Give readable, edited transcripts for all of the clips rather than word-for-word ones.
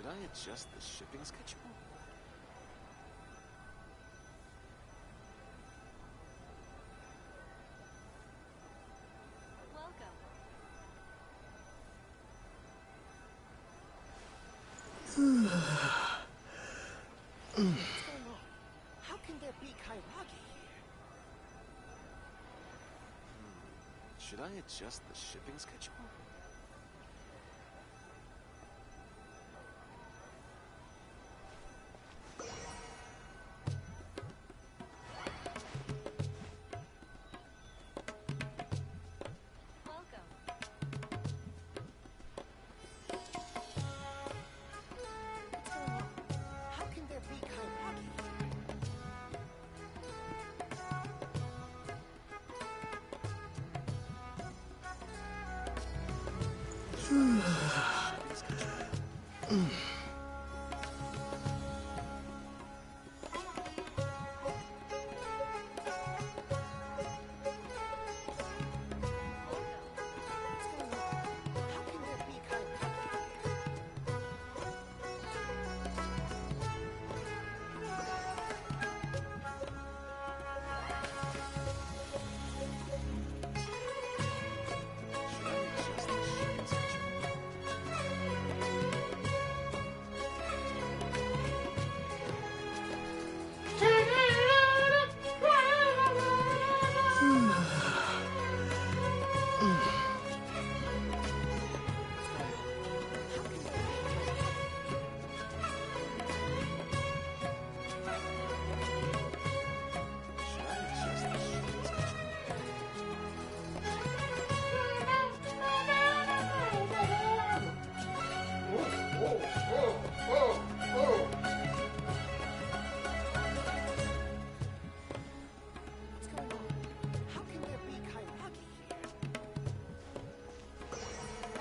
Should I adjust the shipping schedule? Welcome. What's going on? How can there be Kairagi here? Should I adjust the shipping schedule?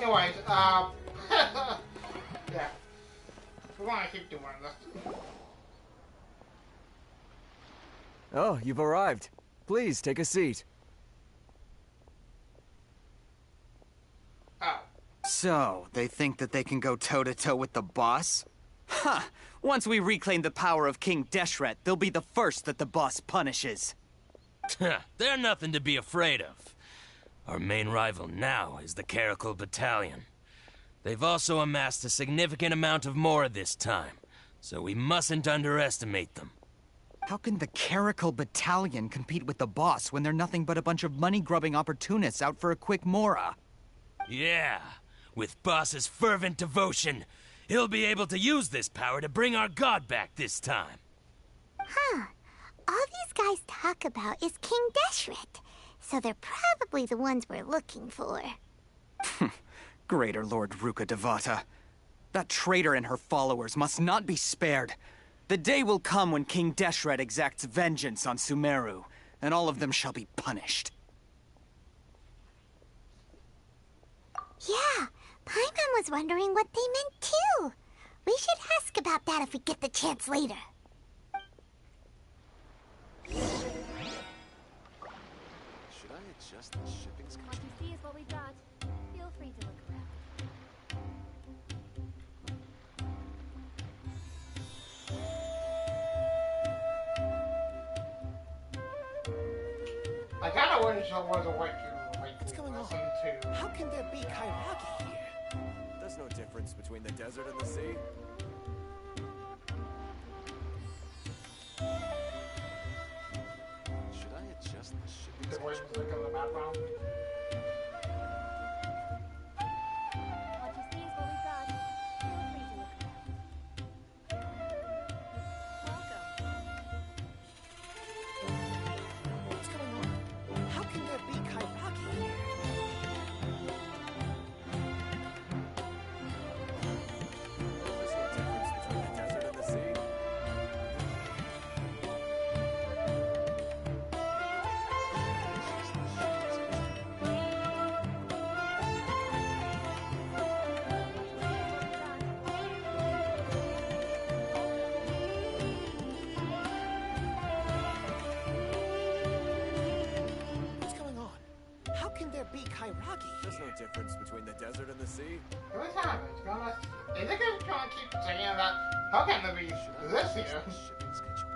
Anyways, yeah. We want to keep doing this. Oh, you've arrived. Please, take a seat. Oh. So, they think that they can go toe-to-toe with the boss? Huh! Once we reclaim the power of King Deshret, they'll be the first that the boss punishes. They're nothing to be afraid of. Our main rival now is the Caracal Battalion. They've also amassed a significant amount of more this time, so we mustn't underestimate them. How can the Caracal Battalion compete with the boss when they're nothing but a bunch of money-grubbing opportunists out for a quick mora? Yeah, with boss's fervent devotion, he'll be able to use this power to bring our god back this time. Huh. All these guys talk about is King Deshret. So they're probably the ones we're looking for. Greater Lord Ruka Devata. That traitor and her followers must not be spared. The day will come when King Deshret exacts vengeance on Sumeru, and all of them shall be punished. Yeah, Paimon was wondering what they meant too. We should ask about that if we get the chance later. Should I adjust the shipping schedule? What you see is what we got. Feel free to look around. I kind of wish I was awake to What's going on? listen to. How can there be Kairagi here? There's no difference between the desert and the sea. Should I adjust the shipping The schedule? voice music in the background. What you see is what we got. Feel free to look around. Welcome. What's going on? How can there be Kairagi here? There's no difference between the desert and the sea. Adjust the shipping schedule. be Kairagi There's no here? difference between the desert and the sea. What's happening? It's gonna... Is it gonna keep saying that? How can there be this here? Shipping schedule.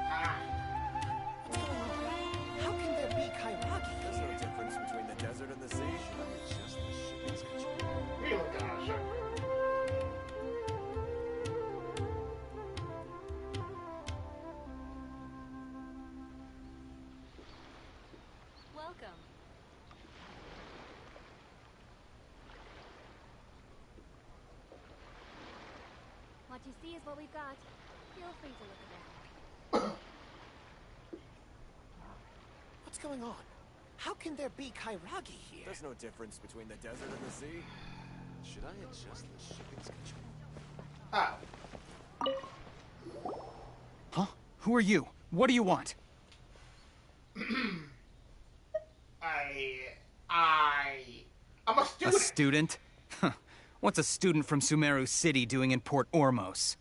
Ah, What's going on? How can there be Kairagi There's no here? difference between the desert and the sea. It's just the shipping schedule. we looked at our ship. Welcome. What you see is what we've got. Feel free to look around. What's going on? How can there be Kairagi here? There's no difference between the desert and the sea. Should I adjust the shipping schedule? Oh. Huh? Who are you? What do you want? I'm a A student. student? Huh. What's a student from Sumeru City doing in Port Ormos?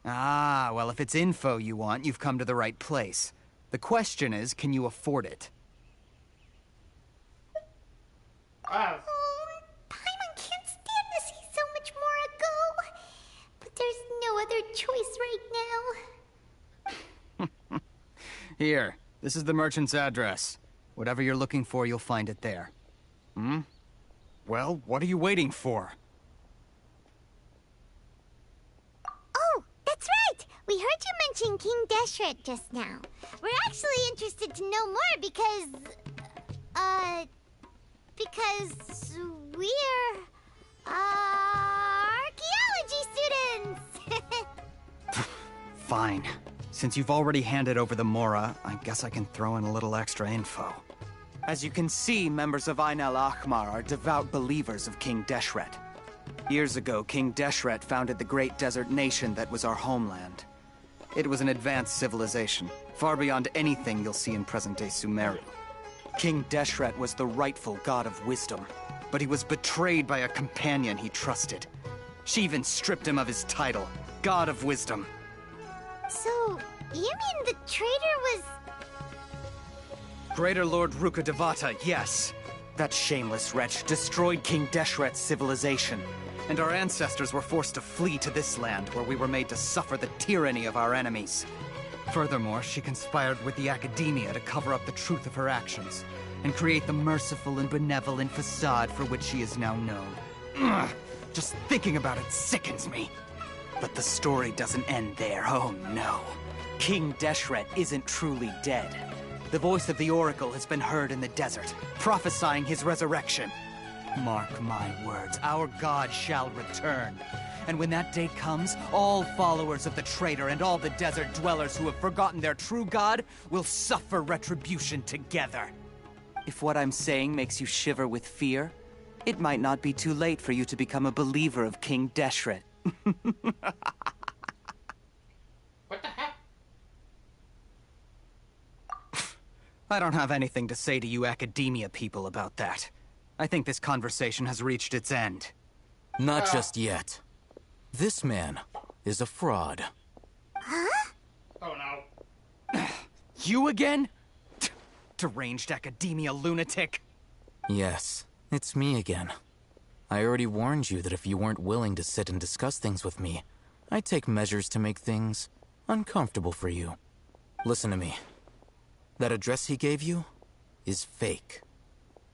Ah, well, if it's info you want, you've come to the right place. The question is, can you afford it? Oh, Paimon can't stand to see so much more go. But there's no other choice right now. Here, this is the merchant's address. Whatever you're looking for, you'll find it there. Hmm? Well, what are you waiting for? Oh, that's right! We heard you mention King Deshret just now. We're actually interested to know more because we're, archaeology students! Fine. Since you've already handed over the Mora, I guess I can throw in a little extra info. As you can see, members of Ain al-Ahmar are devout believers of King Deshret. Years ago, King Deshret founded the great desert nation that was our homeland. It was an advanced civilization, far beyond anything you'll see in present-day Sumeru. King Deshret was the rightful god of wisdom, but he was betrayed by a companion he trusted. She even stripped him of his title, God of Wisdom. So, you mean the traitor was... Greater Lord Ruka Devata, yes. That shameless wretch destroyed King Deshret's civilization, and our ancestors were forced to flee to this land where we were made to suffer the tyranny of our enemies. Furthermore, she conspired with the academia to cover up the truth of her actions, and create the merciful and benevolent facade for which she is now known. Ugh, just thinking about it sickens me. But the story doesn't end there, oh no. King Deshret isn't truly dead. The voice of the Oracle has been heard in the desert, prophesying his resurrection. Mark my words, our god shall return. And when that day comes, all followers of the traitor and all the desert dwellers who have forgotten their true god will suffer retribution together. If what I'm saying makes you shiver with fear, it might not be too late for you to become a believer of King Deshret. What the heck? I don't have anything to say to you academia people about that. I think this conversation has reached its end. Not just yet. This man is a fraud. Oh no. You again? Deranged academia lunatic. Yes, it's me again. I already warned you that if you weren't willing to sit and discuss things with me, I'd take measures to make things uncomfortable for you. Listen to me. That address he gave you is fake.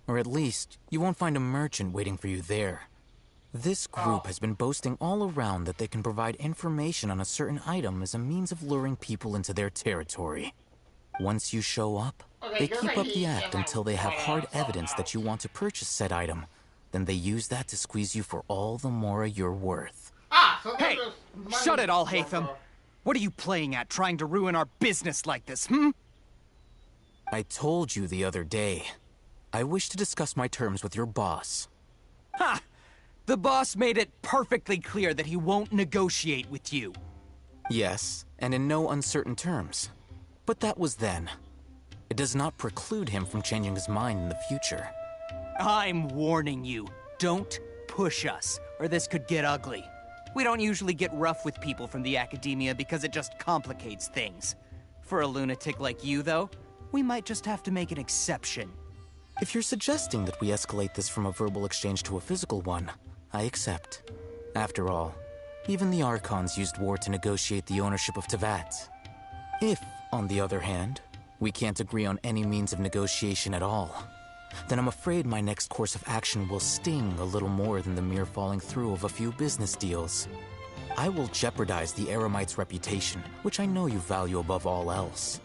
Or at least, you won't find a merchant waiting for you there. This group has been boasting all around that they can provide information on a certain item as a means of luring people into their territory. Once you show up, they keep up the act until they have hard evidence that you want to purchase said item. Then they use that to squeeze you for all the Mora you're worth. So Hey, this is money shut it all, for- Hatham. What are you playing at, trying to ruin our business like this, hmm? I told you the other day. I wish to discuss my terms with your boss. Ha! The boss made it perfectly clear that he won't negotiate with you. Yes, and in no uncertain terms. But that was then. It does not preclude him from changing his mind in the future. I'm warning you. Don't push us, or this could get ugly. We don't usually get rough with people from the academia because it just complicates things. For a lunatic like you, though, we might just have to make an exception. If you're suggesting that we escalate this from a verbal exchange to a physical one, I accept. After all, even the Archons used war to negotiate the ownership of Teyvat. If, on the other hand, we can't agree on any means of negotiation at all, then I'm afraid my next course of action will sting a little more than the mere falling through of a few business deals. I will jeopardize the Eremite's reputation, which I know you value above all else.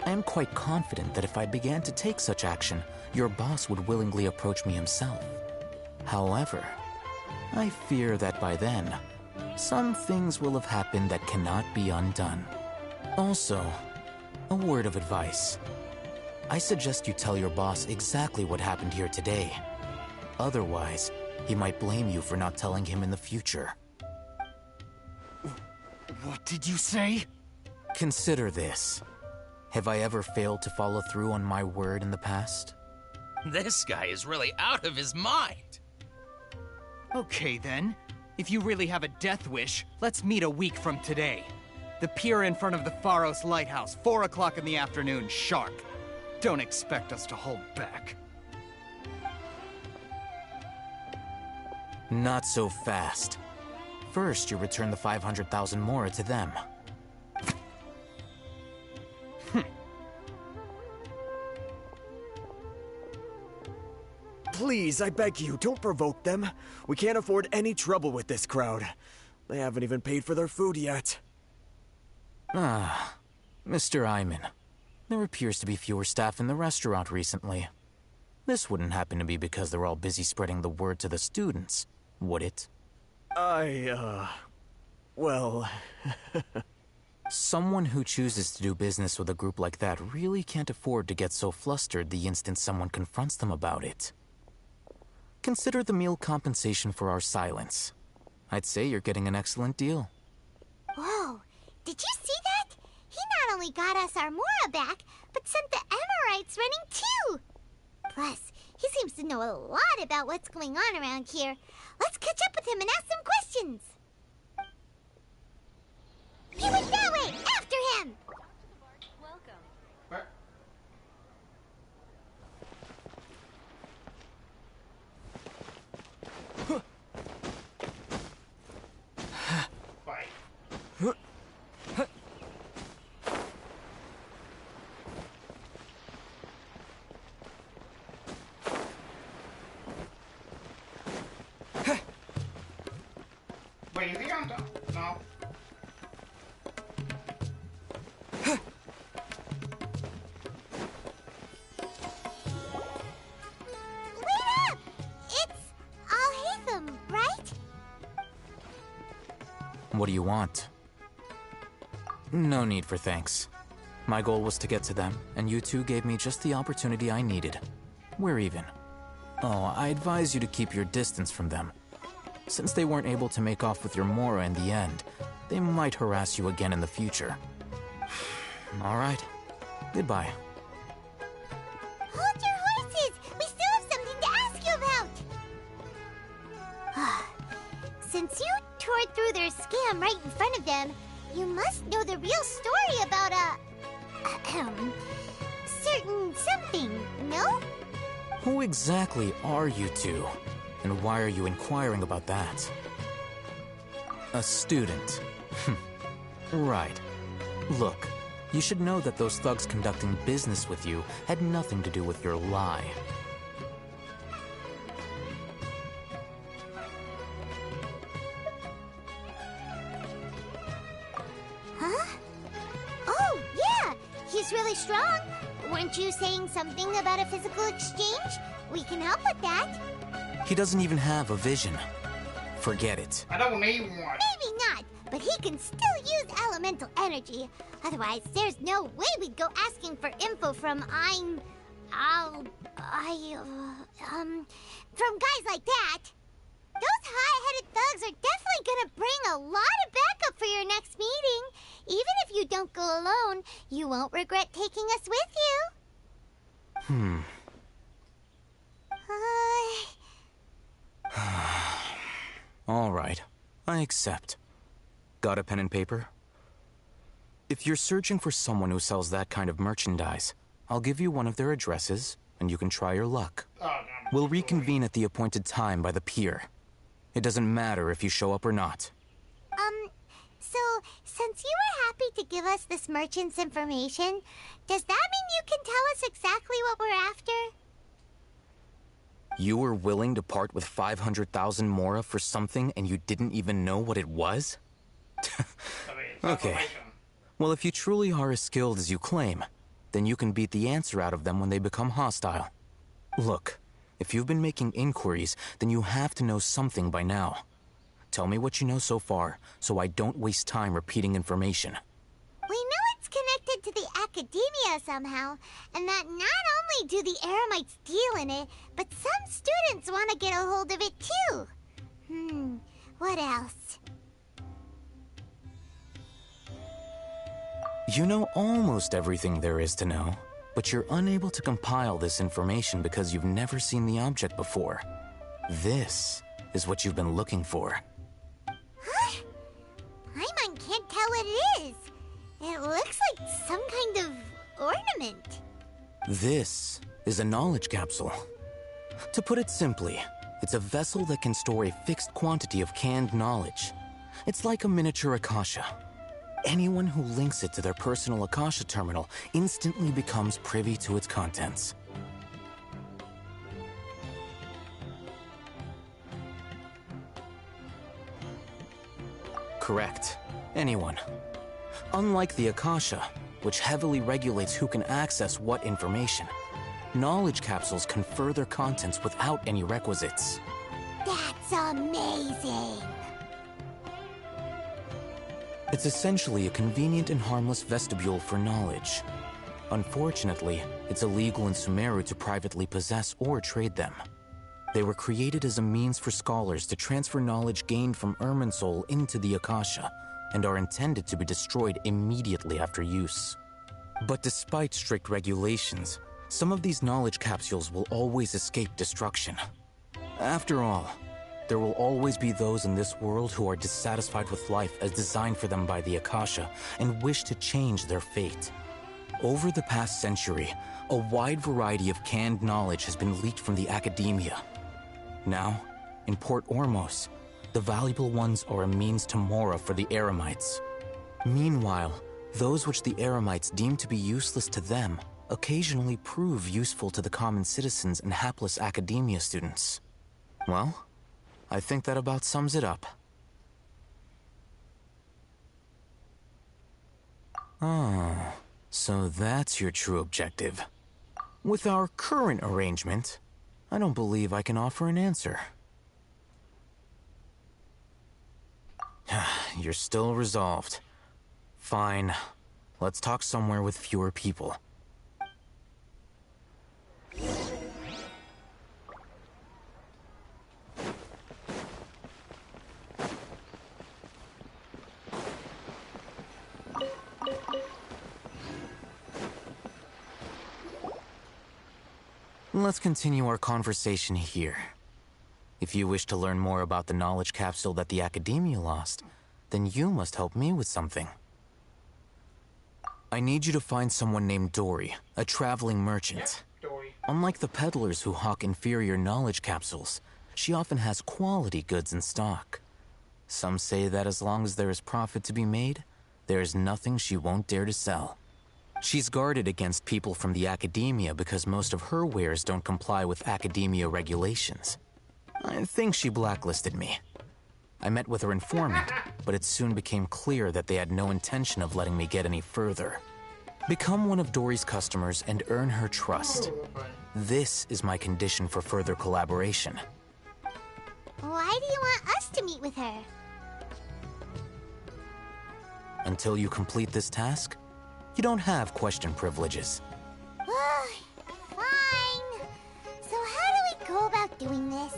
I am quite confident that if I began to take such action, your boss would willingly approach me himself. However, I fear that by then, some things will have happened that cannot be undone. Also, a word of advice. I suggest you tell your boss exactly what happened here today. Otherwise, he might blame you for not telling him in the future. What did you say? Consider this. Have I ever failed to follow through on my word in the past? This guy is really out of his mind. Okay then. If you really have a death wish, let's meet a week from today. The pier in front of the Pharos Lighthouse, 4 o'clock in the afternoon, sharp. Don't expect us to hold back. Not so fast. First, you return the 500,000 mora to them. Please, I beg you, don't provoke them. We can't afford any trouble with this crowd. They haven't even paid for their food yet. Ah, Mr. Iman. There appears to be fewer staff in the restaurant recently. This wouldn't happen to be because they're all busy spreading the word to the students, would it? Well... Someone who chooses to do business with a group like that really can't afford to get so flustered the instant someone confronts them about it. Consider the meal compensation for our silence. I'd say you're getting an excellent deal. Whoa, did you see that? He not only got us our Mora back, but sent the Emirites running too! Plus, he seems to know a lot about what's going on around here. Let's catch up with him and ask some questions. He went that way! After him! Welcome. What? Fight. Wait, is he on top? No. Wait up! It's Al-Haytham, right? What do you want? No need for thanks. My goal was to get to them, and you two gave me just the opportunity I needed. We're even. Oh, I advise you to keep your distance from them. Since they weren't able to make off with your Mora in the end, they might harass you again in the future. All right. Goodbye. Hold your horses! We still have something to ask you about! Since you tore through their scam right in front of them, you must know the real story about certain something, no? Who exactly are you two? And why are you inquiring about that? A student. Right. Look, you should know that those thugs conducting business with you had nothing to do with your lie. Huh? Oh, yeah! He's really strong. Weren't you saying something about a physical exchange? We can help with that. He doesn't even have a vision. Forget it. I don't need one. Maybe not, but he can still use elemental energy. Otherwise, there's no way we'd go asking for info from from guys like that. Those high-headed thugs are definitely gonna bring a lot of backup for your next meeting, even if you don't go alone, you won't regret taking us with you. All right, I accept. Got a pen and paper? If you're searching for someone who sells that kind of merchandise, I'll give you one of their addresses, and you can try your luck. We'll reconvene at the appointed time by the pier. It doesn't matter if you show up or not. So, since you were happy to give us this merchant's information, does that mean you can tell us exactly what we're after? You were willing to part with 500,000 mora for something and you didn't even know what it was? Okay. Well, if you truly are as skilled as you claim, then you can beat the answer out of them when they become hostile. Look, if you've been making inquiries, then you have to know something by now. Tell me what you know so far, so I don't waste time repeating information. We know it's connected to the academia somehow, and that not only do the Eremites deal in it, but some students want to get a hold of it too. What else? You know almost everything there is to know, but you're unable to compile this information because you've never seen the object before. This is what you've been looking for. Huh? Paimon can't tell what it is. It looks like some kind of ornament. This is a knowledge capsule. To put it simply, it's a vessel that can store a fixed quantity of canned knowledge. It's like a miniature Akasha. Anyone who links it to their personal Akasha terminal instantly becomes privy to its contents. Correct. Anyone. Unlike the Akasha, which heavily regulates who can access what information, knowledge capsules confer their contents without any requisites. That's amazing! It's essentially a convenient and harmless vestibule for knowledge. Unfortunately, it's illegal in Sumeru to privately possess or trade them. They were created as a means for scholars to transfer knowledge gained from Irminsul into the Akasha, and are intended to be destroyed immediately after use. But despite strict regulations, some of these knowledge capsules will always escape destruction. After all, there will always be those in this world who are dissatisfied with life as designed for them by the Akasha and wish to change their fate. Over the past century, a wide variety of canned knowledge has been leaked from the academia. Now, in Port Ormos, the valuable ones are a means to mora for the Eremites. Meanwhile, those which the Eremites deem to be useless to them occasionally prove useful to the common citizens and hapless academia students. Well, I think that about sums it up. Ah, so that's your true objective. With our current arrangement, I don't believe I can offer an answer. You're still resolved. Fine. Let's talk somewhere with fewer people. Let's continue our conversation here. If you wish to learn more about the knowledge capsule that the Academia lost, then you must help me with something. I need you to find someone named Dory, a traveling merchant. Dory. Unlike the peddlers who hawk inferior knowledge capsules, she often has quality goods in stock. Some say that as long as there is profit to be made, there is nothing she won't dare to sell. She's guarded against people from the Academia because most of her wares don't comply with Academia regulations. I think she blacklisted me. I met with her informant, but it soon became clear that they had no intention of letting me get any further. Become one of Dory's customers and earn her trust. This is my condition for further collaboration. Why do you want us to meet with her? Until you complete this task, you don't have question privileges. Fine. So how do we go about doing this?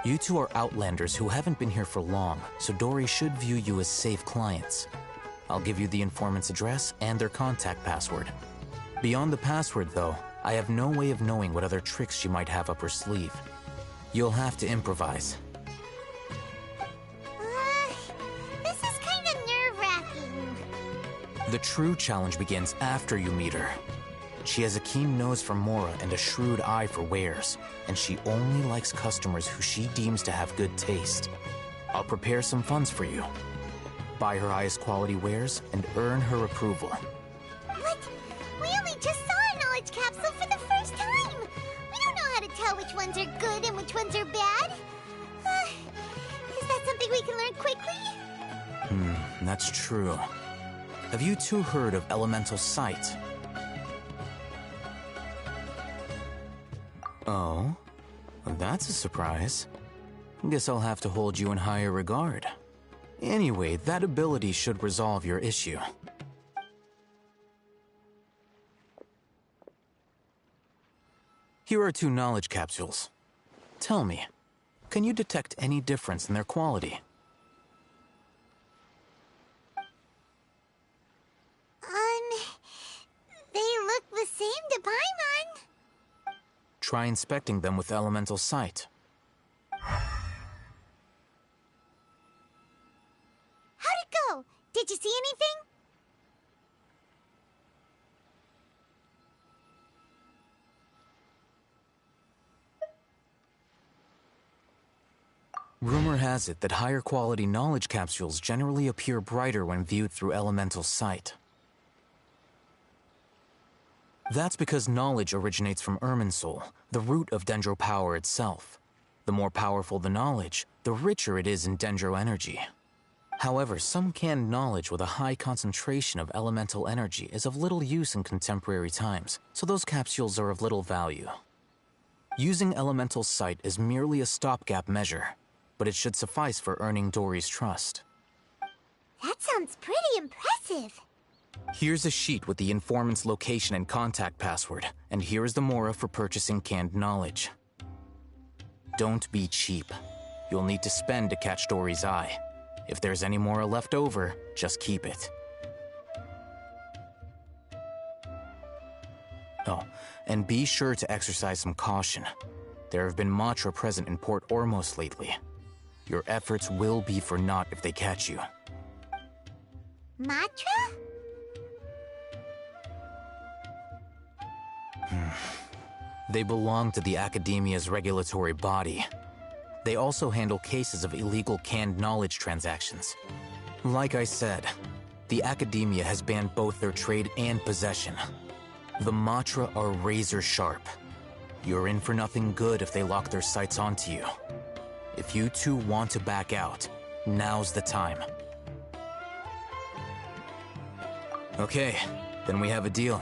You two are outlanders who haven't been here for long, so Dory should view you as safe clients. I'll give you the informant's address and their contact password. Beyond the password, though, I have no way of knowing what other tricks she might have up her sleeve. You'll have to improvise. This is kind of nerve-wracking. The true challenge begins after you meet her. She has a keen nose for Mora and a shrewd eye for wares, and she only likes customers who she deems to have good taste. I'll prepare some funds for you. Buy her highest quality wares and earn her approval. What? We only just saw a knowledge capsule for the first time! We don't know how to tell which ones are good and which ones are bad. Is that something we can learn quickly? That's true. Have you two heard of elemental sight? Oh? That's a surprise. Guess I'll have to hold you in higher regard. Anyway, that ability should resolve your issue. Here are 2 knowledge capsules. Tell me, can you detect any difference in their quality? They look the same to Paimon. Try inspecting them with elemental sight. How'd it go? Did you see anything? Rumor has it that higher quality knowledge capsules generally appear brighter when viewed through elemental sight. That's because knowledge originates from Irminsul, the root of Dendro power itself. The more powerful the knowledge, the richer it is in Dendro energy. However, some canned knowledge with a high concentration of elemental energy is of little use in contemporary times, so those capsules are of little value. Using elemental sight is merely a stopgap measure, but it should suffice for earning Dory's trust. That sounds pretty impressive. Here's a sheet with the informant's location and contact password, and here is the Mora for purchasing canned knowledge. Don't be cheap. You'll need to spend to catch Dory's eye. If there's any Mora left over, just keep it. Oh, and be sure to exercise some caution. There have been Matra present in Port Ormos lately. Your efforts will be for naught if they catch you. Matra? They belong to the Academia's regulatory body. They also handle cases of illegal canned knowledge transactions. Like I said, the Academia has banned both their trade and possession. The Matra are razor sharp. You're in for nothing good if they lock their sights onto you. If you two want to back out, now's the time. Okay, then we have a deal.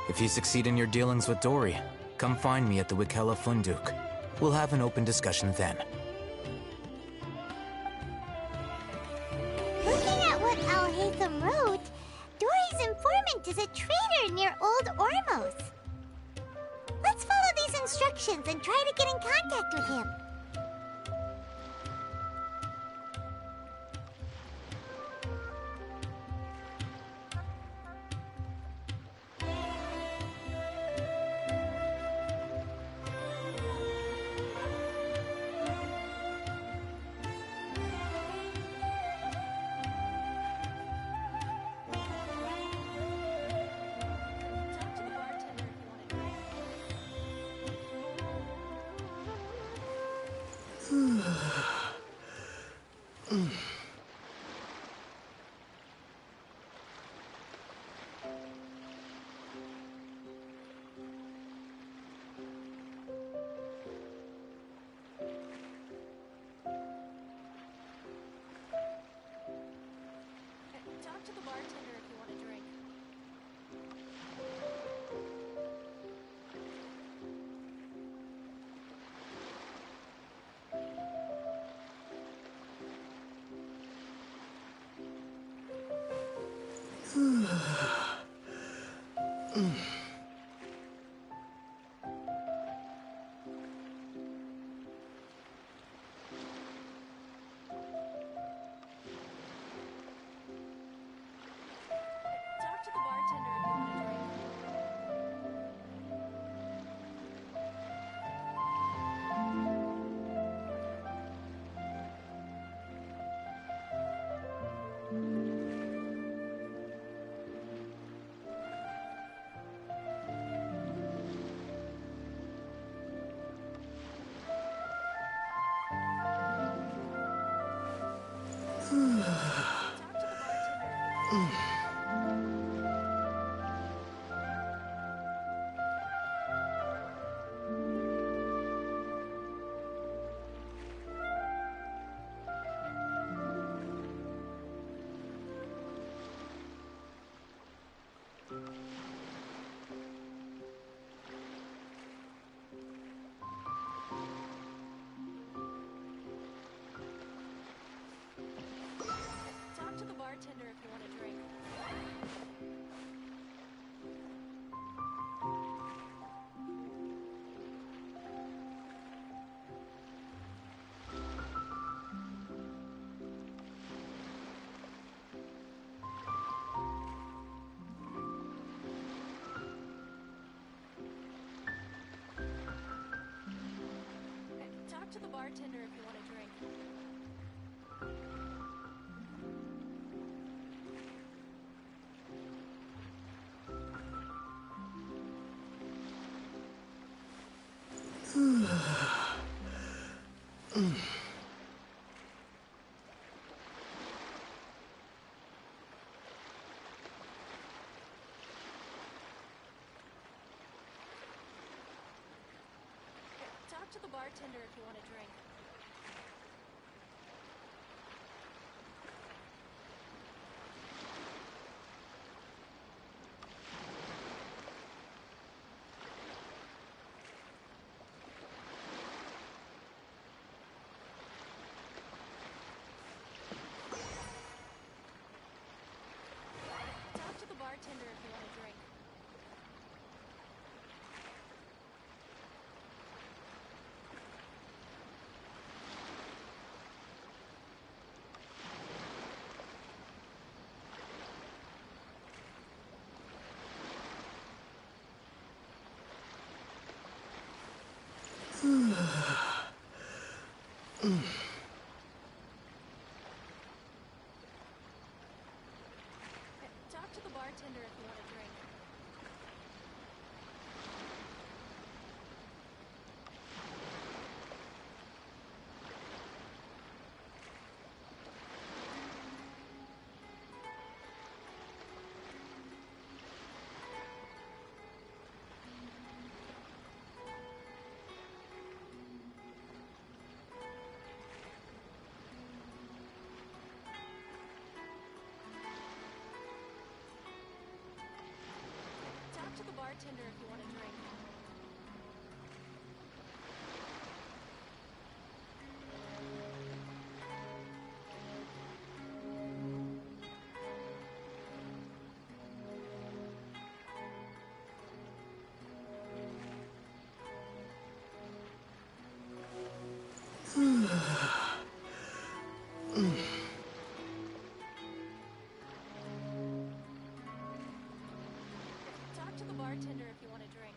If you succeed in your dealings with Dory, come find me at the Wikela Funduk. We'll have an open discussion then. Looking at what Al-Haytham wrote, Dory's informant is a trader near Old Ormos. Let's follow these instructions and try to get in contact with him. Talk to the bartender if you want to drink. Talk to the bartender if you want to drink. Talk to the bartender if you want a drink. Talk to the bartender if you want a drink. Talk to the bartender if you want a drink. Talk to the bartender if you want a drink. Talk to the bartender if you want a drink. Talk to the bartender if you want a drink. Talk to the bartender if you want a drink. Talk to the bartender if you want a drink.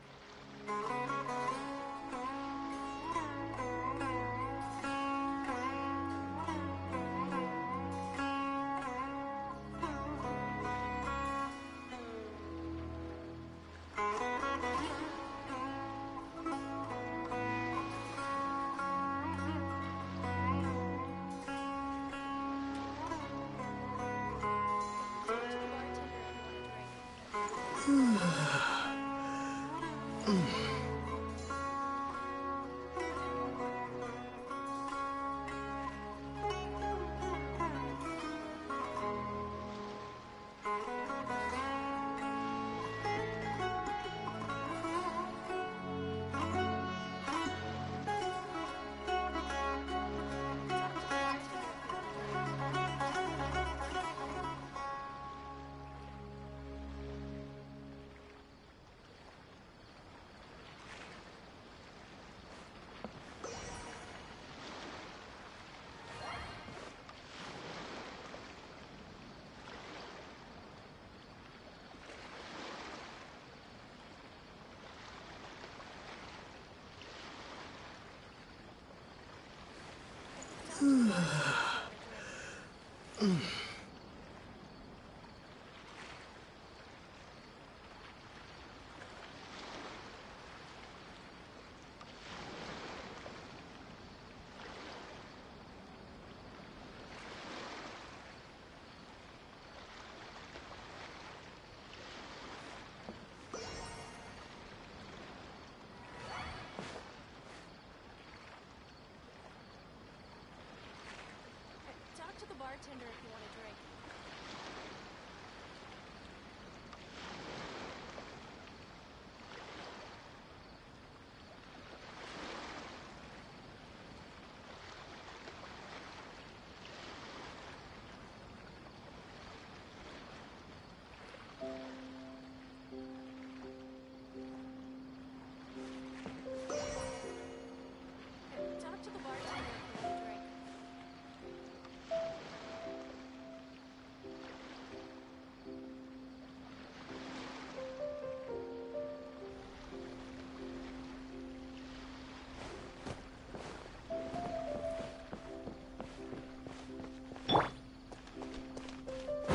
bartender if you want a drink. Talk to the bartender if you want a drink.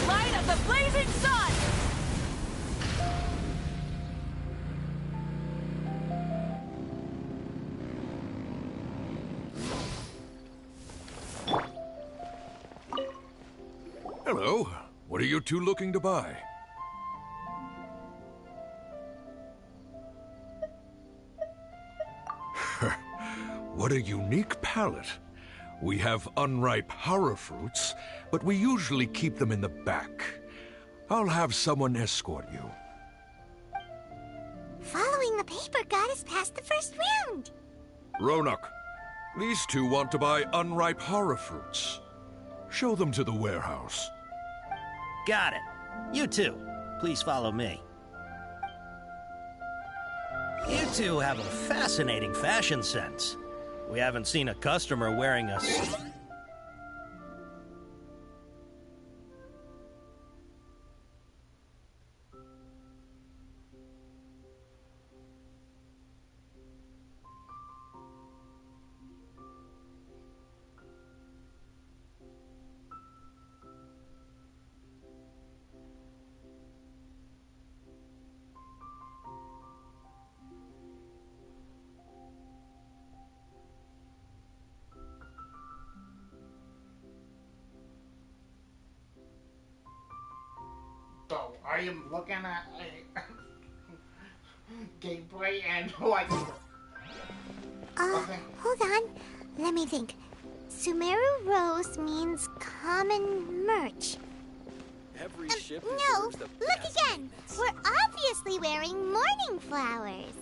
Light of the blazing sun! Hello. What are you two looking to buy? What a unique palate. We have unripe horror fruits, but we usually keep them in the back. I'll have someone escort you. Following the paper got us past the first round. Ronak, these two want to buy unripe horror fruits. Show them to the warehouse. Got it. You two, please follow me. You two have a fascinating fashion sense. We haven't seen a customer wearing a... So, are you looking at a gameplay and like? Okay. Hold on. Let me think. Sumeru Rose means common merch. Every ship No, deserves the look best again. maintenance. We're obviously wearing morning flowers.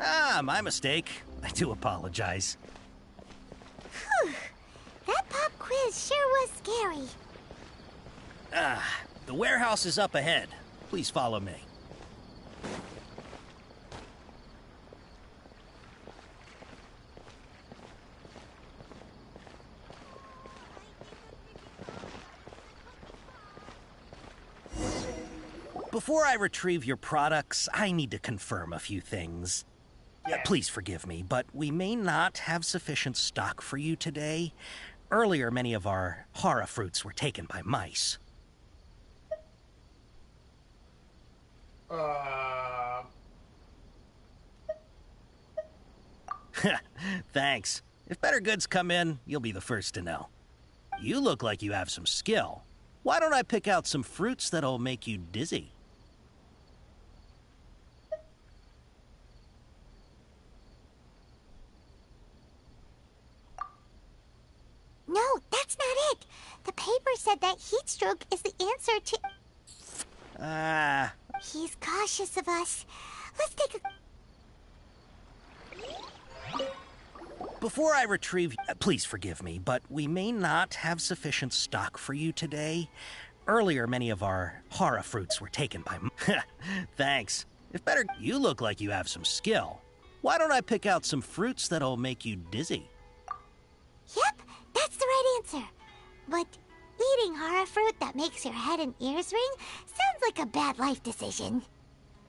Ah, my mistake. I do apologize. Whew. That pop quiz sure was scary. Ah, the warehouse is up ahead. Please follow me. Before I retrieve your products, I need to confirm a few things. Please forgive me, but we may not have sufficient stock for you today. Earlier, many of our hara fruits were taken by mice. Thanks. If better goods come in, you'll be the first to know. You look like you have some skill. Why don't I pick out some fruits that'll make you dizzy? No, that's not it. The paper said that heat stroke is the answer to... Ah, He's cautious of us. Let's take a... before I retrieve... please forgive me, but we may not have sufficient stock for you today. Earlier, many of our hara fruits were taken by... Thanks. If better... You look like you have some skill. Why don't I pick out some fruits that'll make you dizzy? Yep, that's the right answer. But eating hara fruit that makes your head and ears ring sounds like a bad life decision.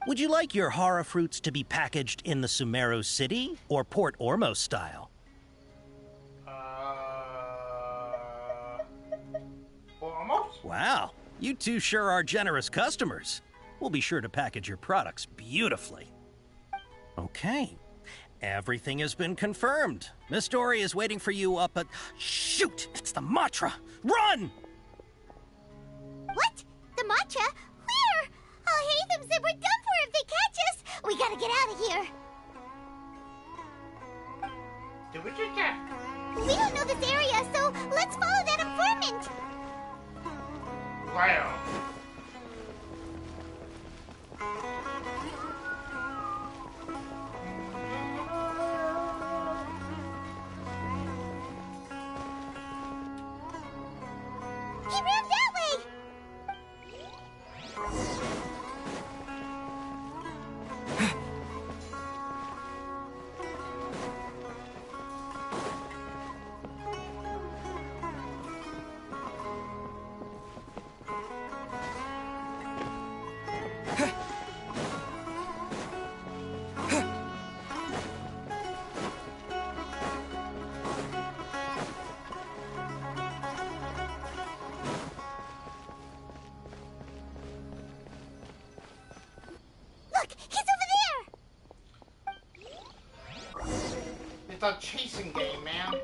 Would you like your hara fruits to be packaged in the Sumeru City or Port Ormos style? Almost. Wow, you two sure are generous customers. We'll be sure to package your products beautifully. Okay, everything has been confirmed. Miss Dory is waiting for you up at... Shoot, it's the Matra! Run! What? The matcha? Where? I'll hate them said we're done for if they catch us. We gotta get out of here. Did we just get? We don't know this area, so let's follow that informant. Wow. He ran that way! Look, he's over there! It's a chasing game, man.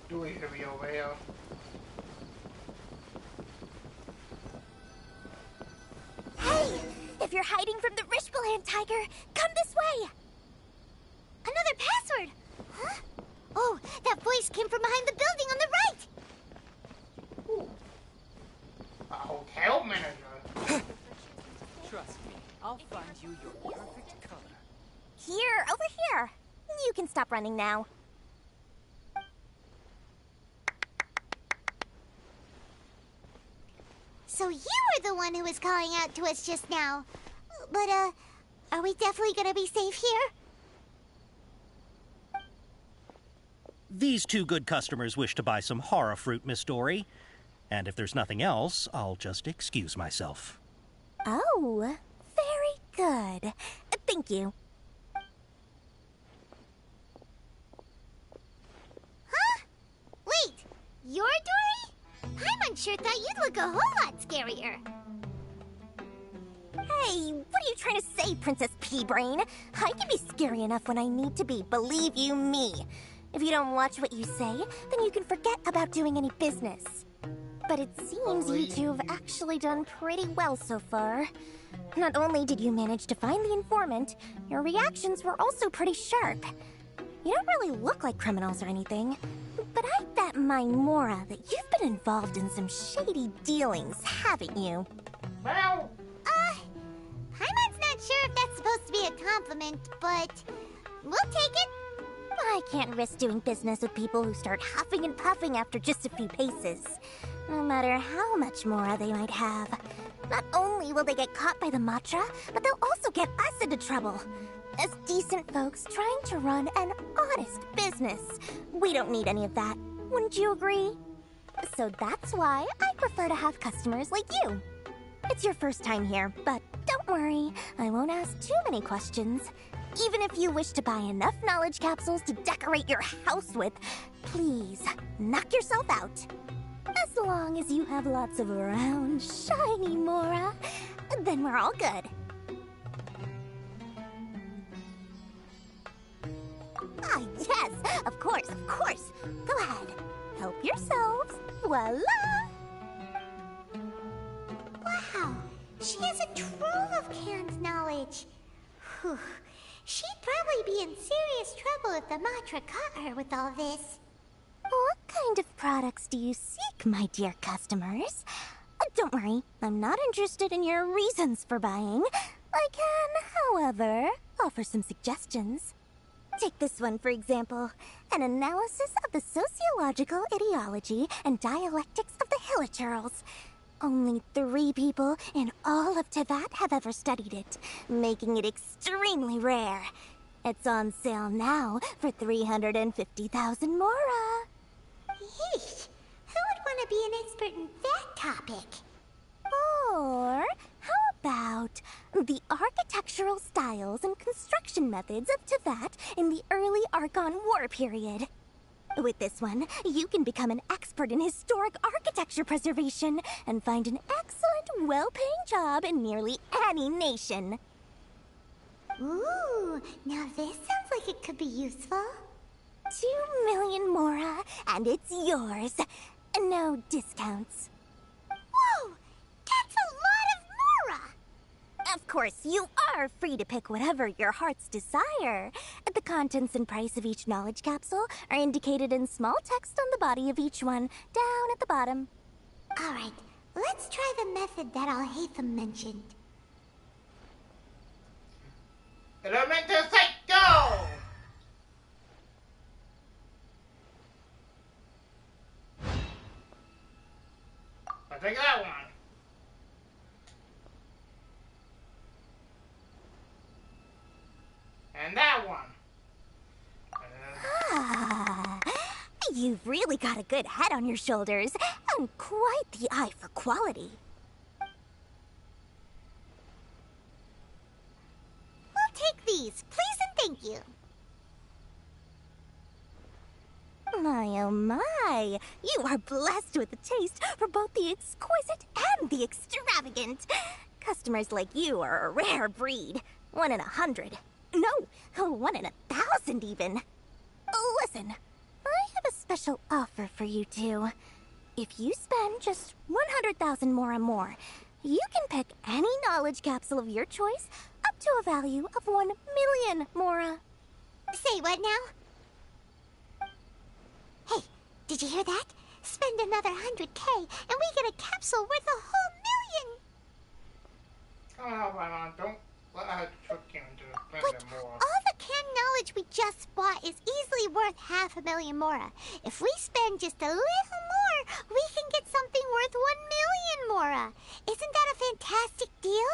Do it to me over here. Hey! If you're hiding from the Rishbaland tiger, come this way! Another password! Huh? Oh, that voice came from behind the building on the right! Ooh. A hotel manager. Trust me, I'll find you your perfect color. Here, over here. You can stop running now. So you were the one who was calling out to us just now. But, are we definitely gonna be safe here? These two good customers wish to buy some horror fruit, Miss Dory. And if there's nothing else, I'll just excuse myself. Oh, very good. Thank you. Huh? Wait, you're Dory? Paimon sure thought you'd look a whole lot scarier. Hey, what are you trying to say, Princess Pea-Brain? I can be scary enough when I need to be, believe you me. If you don't watch what you say, then you can forget about doing any business. But it seems you two have actually done pretty well so far. Not only did you manage to find the informant, your reactions were also pretty sharp. You don't really look like criminals or anything, but I bet my Mora that you've been involved in some shady dealings, haven't you? Well, Paimon's not sure if that's supposed to be a compliment, but we'll take it. I can't risk doing business with people who start huffing and puffing after just a few paces. No matter how much Mora they might have. Not only will they get caught by the Matra, but they'll also get us into trouble. As decent folks trying to run an honest business. We don't need any of that. Wouldn't you agree? So that's why I prefer to have customers like you. It's your first time here, but don't worry. I won't ask too many questions. Even if you wish to buy enough knowledge capsules to decorate your house with, please, knock yourself out. As long as you have lots of round, shiny Mora, then we're all good. Ah, yes, of course, of course. Go ahead, help yourselves. Voila! Wow, she has a trove of canned knowledge. Whew. She'd probably be in serious trouble if the Matra caught her with all this. What kind of products do you seek, my dear customers? Don't worry, I'm not interested in your reasons for buying. I can, however, offer some suggestions. Take this one, for example. An analysis of the sociological ideology and dialectics of the Hilichurls. Only 3 people in all of Teyvat have ever studied it, making it extremely rare. It's on sale now for 350,000 Mora. Yeesh, who would want to be an expert in that topic? Or how about the architectural styles and construction methods of Teyvat in the early Archon War period? With this one, you can become an expert in historic architecture preservation and find an excellent, well-paying job in nearly any nation. Ooh, now this sounds like it could be useful. Too million Mora, and it's yours. No discounts. Whoa! That's a lot of Mora! Of course, you are free to pick whatever your heart's desire. The contents and price of each knowledge capsule are indicated in small text on the body of each one, down at the bottom. Alright, let's try the method that Alhaitham mentioned. Elemental site, go! I'll take that one. And that one. Ah, you've really got a good head on your shoulders, and quite the eye for quality. We'll take these, please and thank you. My oh my, you are blessed with a taste for both the exquisite and the extravagant. Customers like you are a rare breed. 1 in 100. No, 1 in 1,000 even. Listen, I have a special offer for you two. If you spend just 100,000 Mora more, you can pick any knowledge capsule of your choice up to a value of 1 million Mora. Say what now? Hey, did you hear that? Spend another 100K and we get a capsule worth a whole million! Oh, Paimon, don't let her trick you into But spending more. all the canned knowledge we just bought is easily worth 500,000 Mora. If we spend just a little more, we can get something worth 1 million Mora. Isn't that a fantastic deal?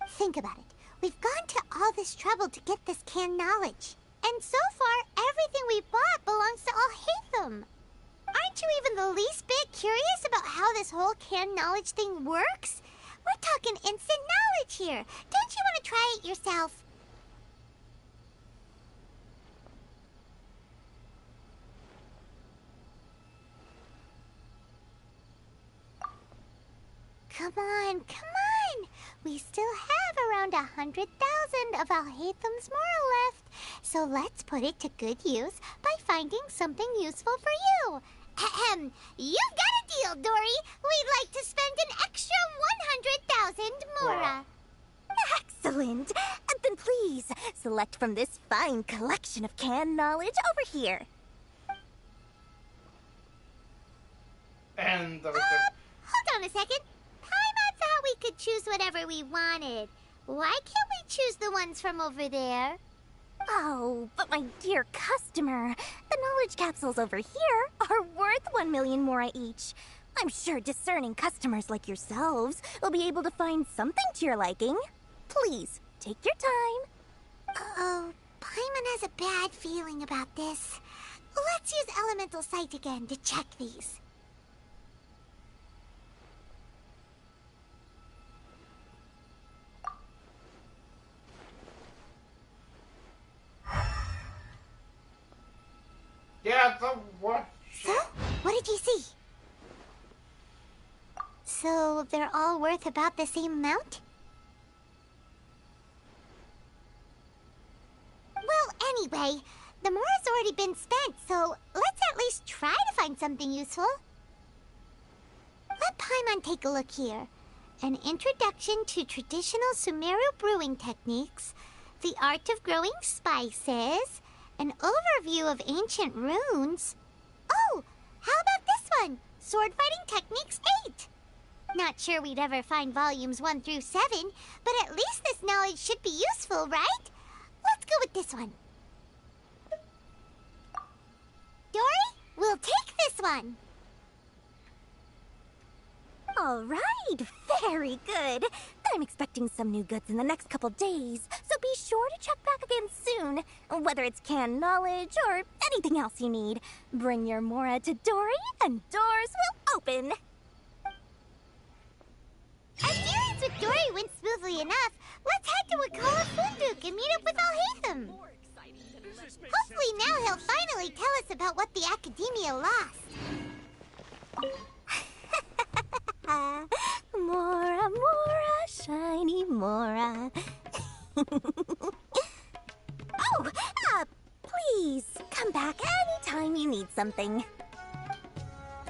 Think about it. We've gone to all this trouble to get this canned knowledge. And so far, everything we bought belongs to Alhaitham. Aren't you even the least bit curious about how this whole canned knowledge thing works? We're talking instant knowledge here. Don't you want to try it yourself? Come on, come on! We still have around 100,000 of Alhaitham's Mora left, so let's put it to good use by finding something useful for you. Ahem, you've got a deal, Dory. We'd like to spend an extra 100,000 Mora. Excellent! Then please, select from this fine collection of canned knowledge over here. And the Hold on a second. Paimon thought we could choose whatever we wanted. Why can't we choose the ones from over there? Oh, but my dear customer, the knowledge capsules over here are worth 1 million Mora each. I'm sure discerning customers like yourselves will be able to find something to your liking. Please, take your time. Uh-oh, Paimon has a bad feeling about this. Let's use Elemental Sight again to check these. yeah, the what? So, what did you see? So, they're all worth about the same amount? Well, anyway, the Mora's already been spent, so let's at least try to find something useful. Let Paimon take a look here. An introduction to traditional Sumeru brewing techniques, the art of growing spices, an overview of ancient runes. Oh, how about this one? Sword Fighting Techniques 8. Not sure we'd ever find volumes 1 through 7, but at least this knowledge should be useful, right? Let's go with this one. Dory, we'll take this one. All right, very good. I'm expecting some new goods in the next couple days, so be sure to check back again soon. Whether it's canned knowledge or anything else you need, bring your Mora to Dory and doors will open. Our dealings with Dory went smoothly enough. Let's head to Wakala Funduk and meet up with Alhaitham. Hopefully now he'll finally tell us about what the Academia lost. Mora, Mora, shiny Mora. Oh, please come back time you need something.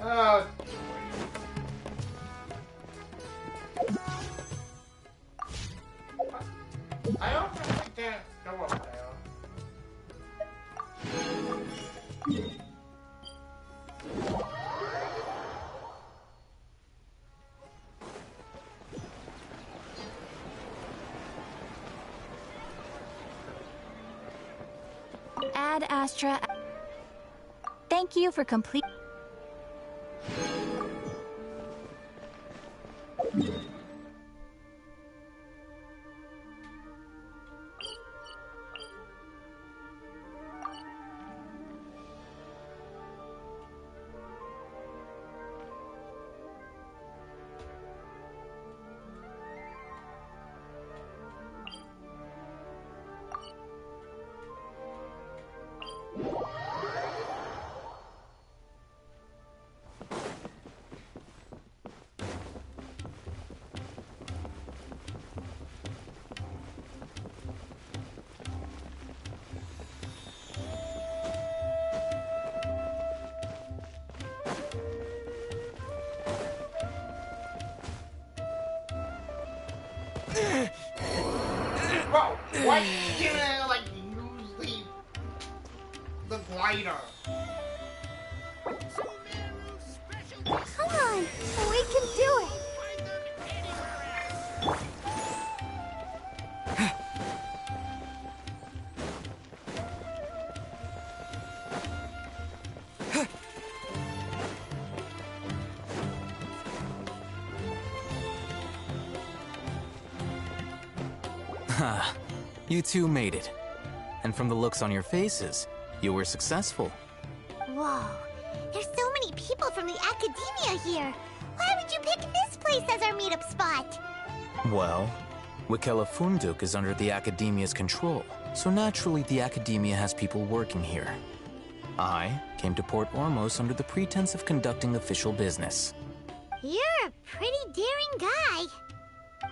Oh. I don't think we can go up there. Ad Astra. Thank you for complete. Bro, why can't I, like, use the glider? Come on, we can do it. Ha, you two made it. And from the looks on your faces, you were successful. Whoa, there's so many people from the academia here. Why would you pick this place as our meetup spot? Well, Wikela Funduk is under the Academia's control, so naturally the Academia has people working here. I came to Port Ormos under the pretense of conducting official business. You're a pretty daring guy.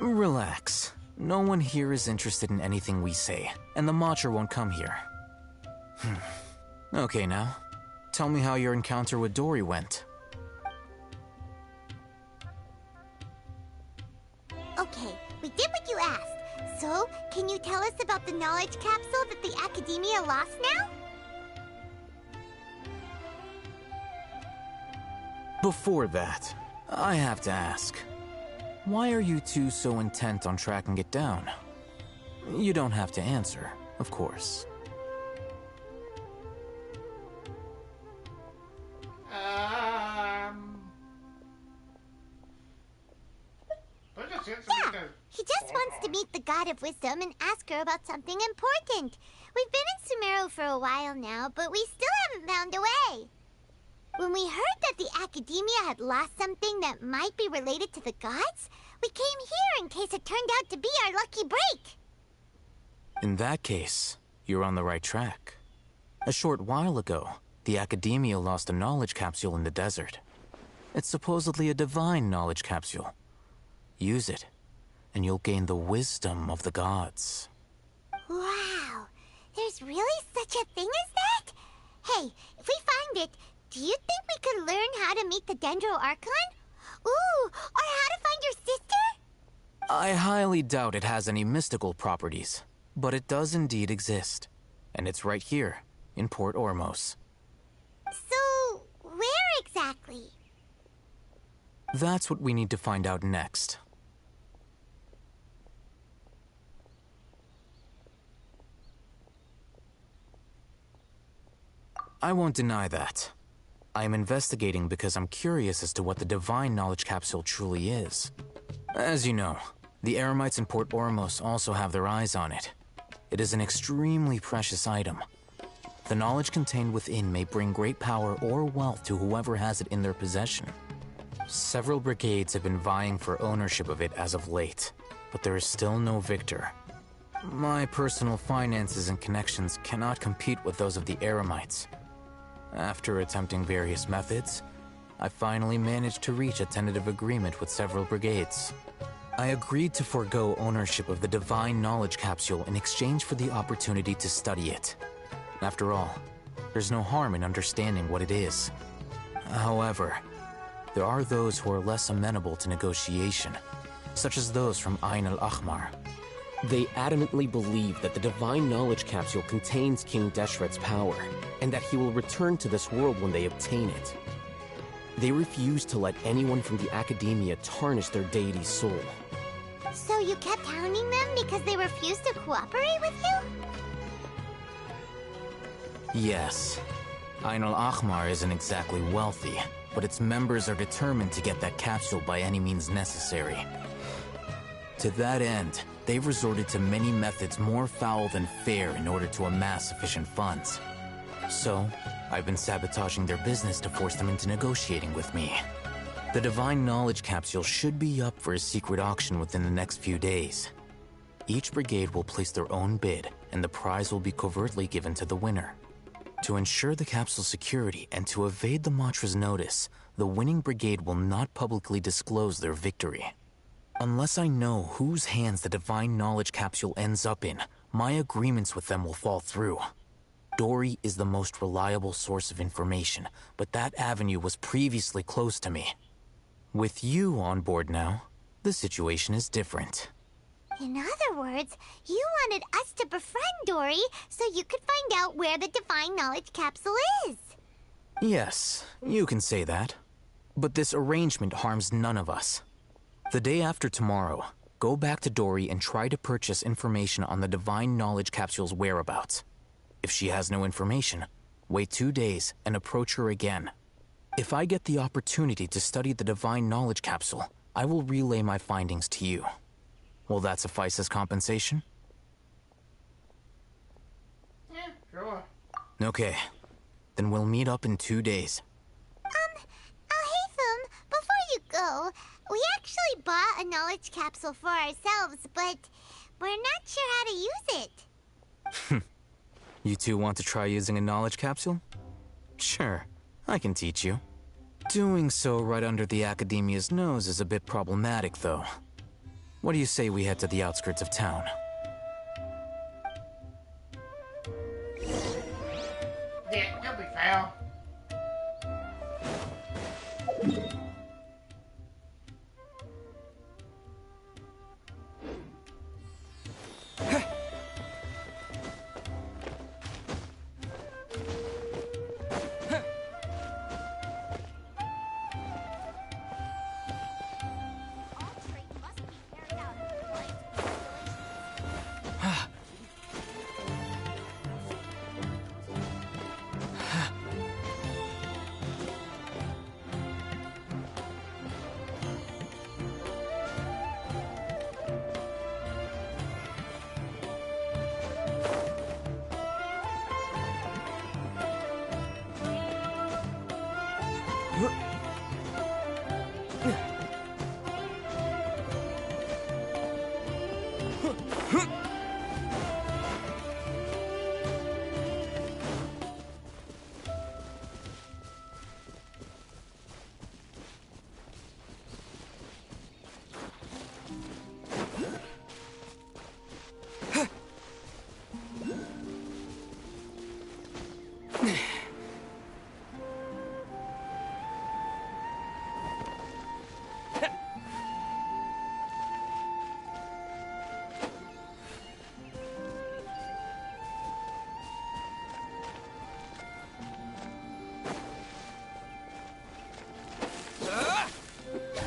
Relax. No one here is interested in anything we say, and the Matcha won't come here. Okay now, tell me how your encounter with Dory went. Okay, we did what you asked. So, can you tell us about the knowledge capsule that the Academia lost now? Before that, I have to ask. Why are you two so intent on tracking it down? You don't have to answer, of course. Yeah, he just wants to meet the God of Wisdom and ask her about something important. We've been in Sumeru for a while now, but we still haven't found a way. When we heard that the Academia had lost something that might be related to the gods, we came here in case it turned out to be our lucky break. In that case, you're on the right track. A short while ago, the Academia lost a knowledge capsule in the desert. It's supposedly a divine knowledge capsule. Use it, and you'll gain the wisdom of the gods. Wow, there's really such a thing as that? Hey, if we find it, do you think we could learn how to meet the Dendro Archon? Ooh, or how to find your sister? I highly doubt it has any mystical properties, but it does indeed exist. And it's right here, in Port Ormos. So, where exactly? That's what we need to find out next. I won't deny that. I am investigating because I'm curious as to what the divine knowledge capsule truly is. As you know, the Eremites in Port Ormos also have their eyes on it. It is an extremely precious item. The knowledge contained within may bring great power or wealth to whoever has it in their possession. Several brigades have been vying for ownership of it as of late, but there is still no victor. My personal finances and connections cannot compete with those of the Eremites. After attempting various methods, I finally managed to reach a tentative agreement with several brigades. I agreed to forego ownership of the divine knowledge capsule in exchange for the opportunity to study it. After all, There's no harm in understanding what it is. However, there are those who are less amenable to negotiation, such as those from Ain al-Ahmar. They adamantly believe that the Divine Knowledge Capsule contains King Deshret's power, and that he will return to this world when they obtain it. They refuse to let anyone from the Academia tarnish their deity's soul. So you kept hounding them because they refused to cooperate with you? Yes. Ain al-Ahmar isn't exactly wealthy, but its members are determined to get that capsule by any means necessary. To that end, they've resorted to many methods more foul than fair in order to amass sufficient funds. So, I've been sabotaging their business to force them into negotiating with me. The Divine Knowledge Capsule should be up for a secret auction within the next few days. Each brigade will place their own bid, and the prize will be covertly given to the winner. To ensure the capsule's security and to evade the Matra's notice, the winning brigade will not publicly disclose their victory. Unless I know whose hands the Divine Knowledge Capsule ends up in, my agreements with them will fall through. Dory is the most reliable source of information, but that avenue was previously closed to me. With you on board now, the situation is different. In other words, you wanted us to befriend Dory so you could find out where the Divine Knowledge Capsule is. Yes, you can say that. But this arrangement harms none of us. The day after tomorrow, go back to Dory and try to purchase information on the Divine Knowledge Capsule's whereabouts. If she has no information, wait 2 days and approach her again. If I get the opportunity to study the Divine Knowledge Capsule, I will relay my findings to you. Will that suffice as compensation? Yeah, sure. Okay. Then we'll meet up in 2 days. Alhaitham, before you go, we actually bought a knowledge capsule for ourselves, but we're not sure how to use it. You two want to try using a knowledge capsule? Sure, I can teach you. Doing so right under the Academia's nose is a bit problematic, though. What do you say we head to the outskirts of town? Yeah, you'll be fine.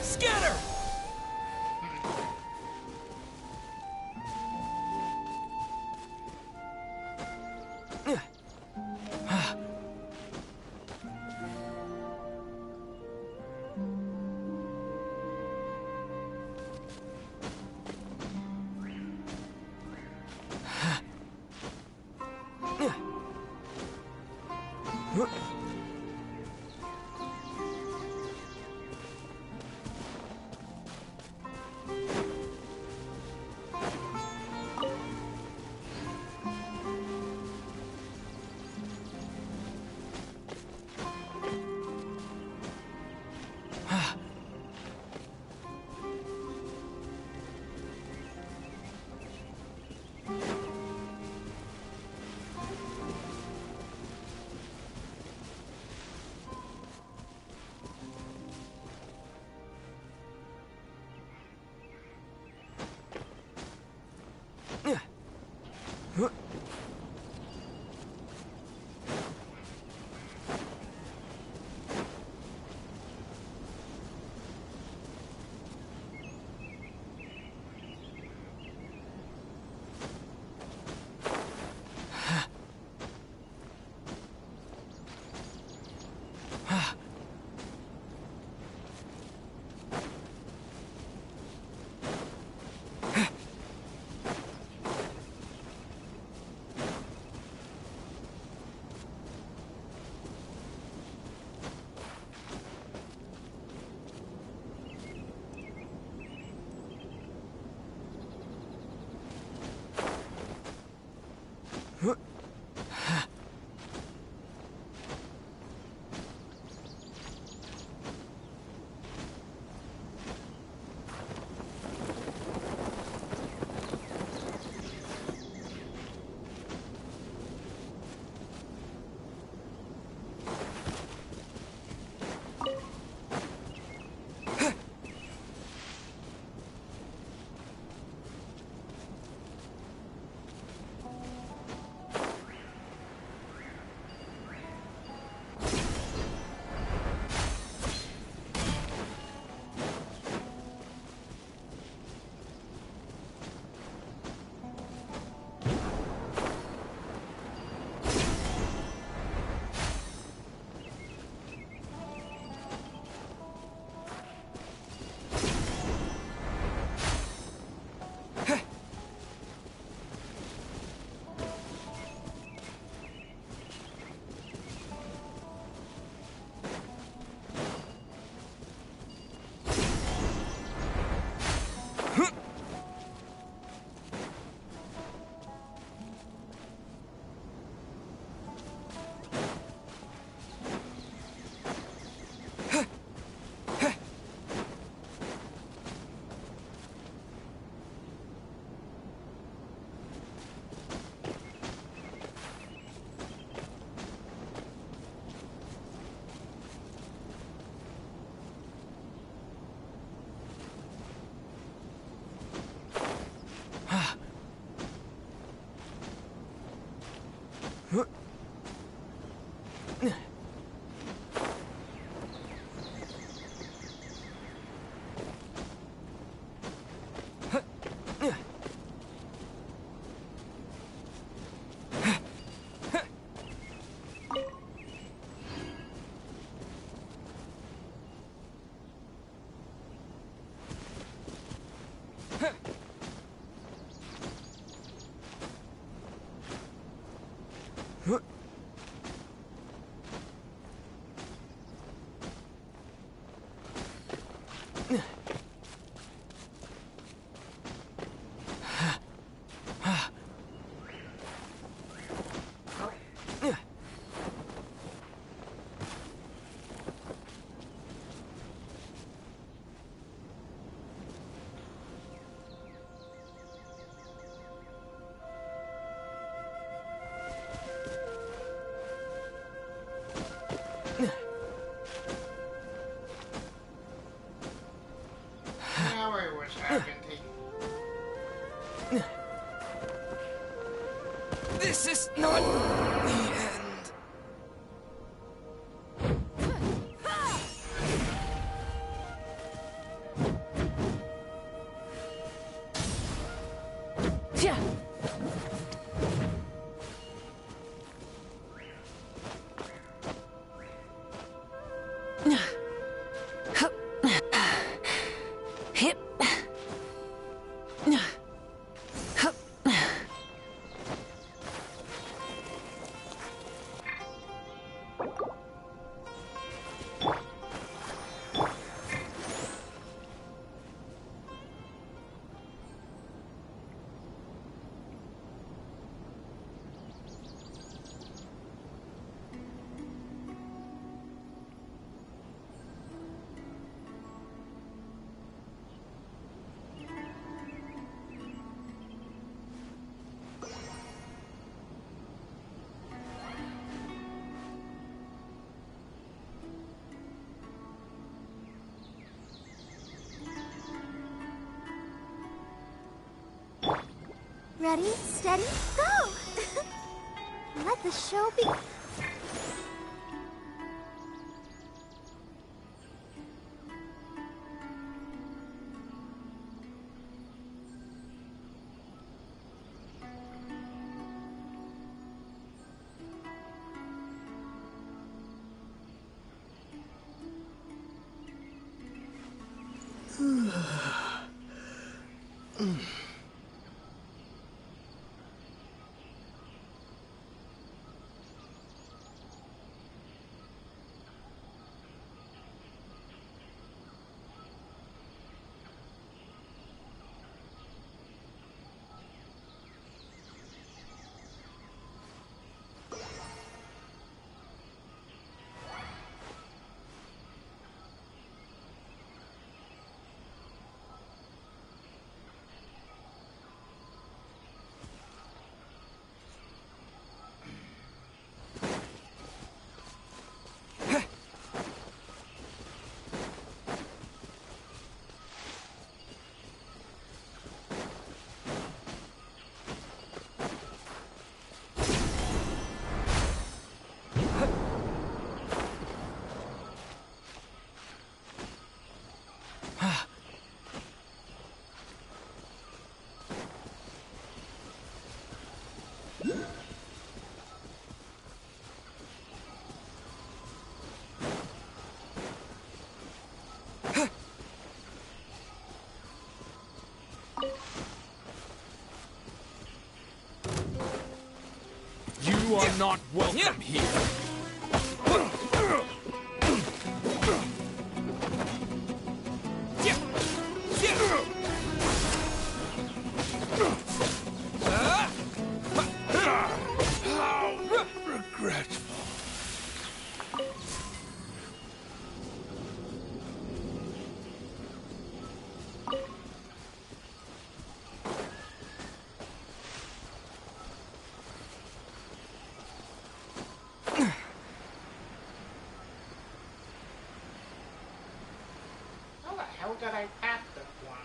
Scatter! Now I wish I had been taking. This is not the end. Ready, steady, go! Let the show be... You are not welcome here. How regretful. How the hell did I pass this one?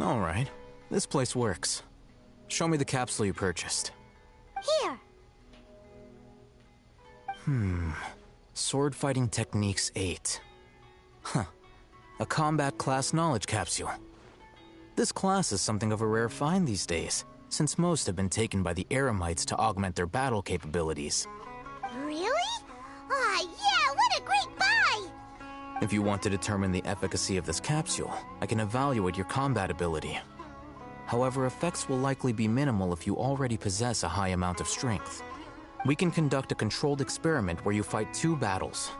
Alright, this place works. Show me the capsule you purchased. Here. Sword Fighting Techniques 8. Huh. A combat class knowledge capsule. This class is something of a rare find these days, since most have been taken by the Eremites to augment their battle capabilities. Really? Ah, yeah, what a great buy! If you want to determine the efficacy of this capsule, I can evaluate your combat ability. However, effects will likely be minimal if you already possess a high amount of strength. We can conduct a controlled experiment where you fight 2 battles,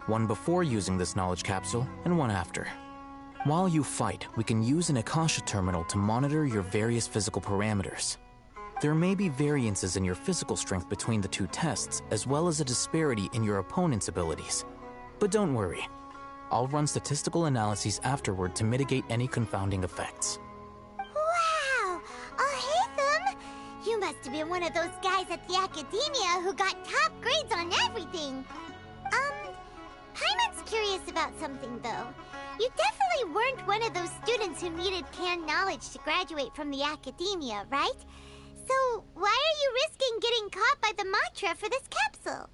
one before using this knowledge capsule and one after. While you fight, we can use an Akasha terminal to monitor your various physical parameters. There may be variances in your physical strength between the 2 tests, as well as a disparity in your opponent's abilities. But don't worry, I'll run statistical analyses afterward to mitigate any confounding effects. Wow! Ahitham! You must have been one of those guys at the academia who got top grades on everything. Paimon's curious about something, though. You definitely weren't one of those students who needed canned knowledge to graduate from the academia, right? So, why are you risking getting caught by the mantra for this capsule?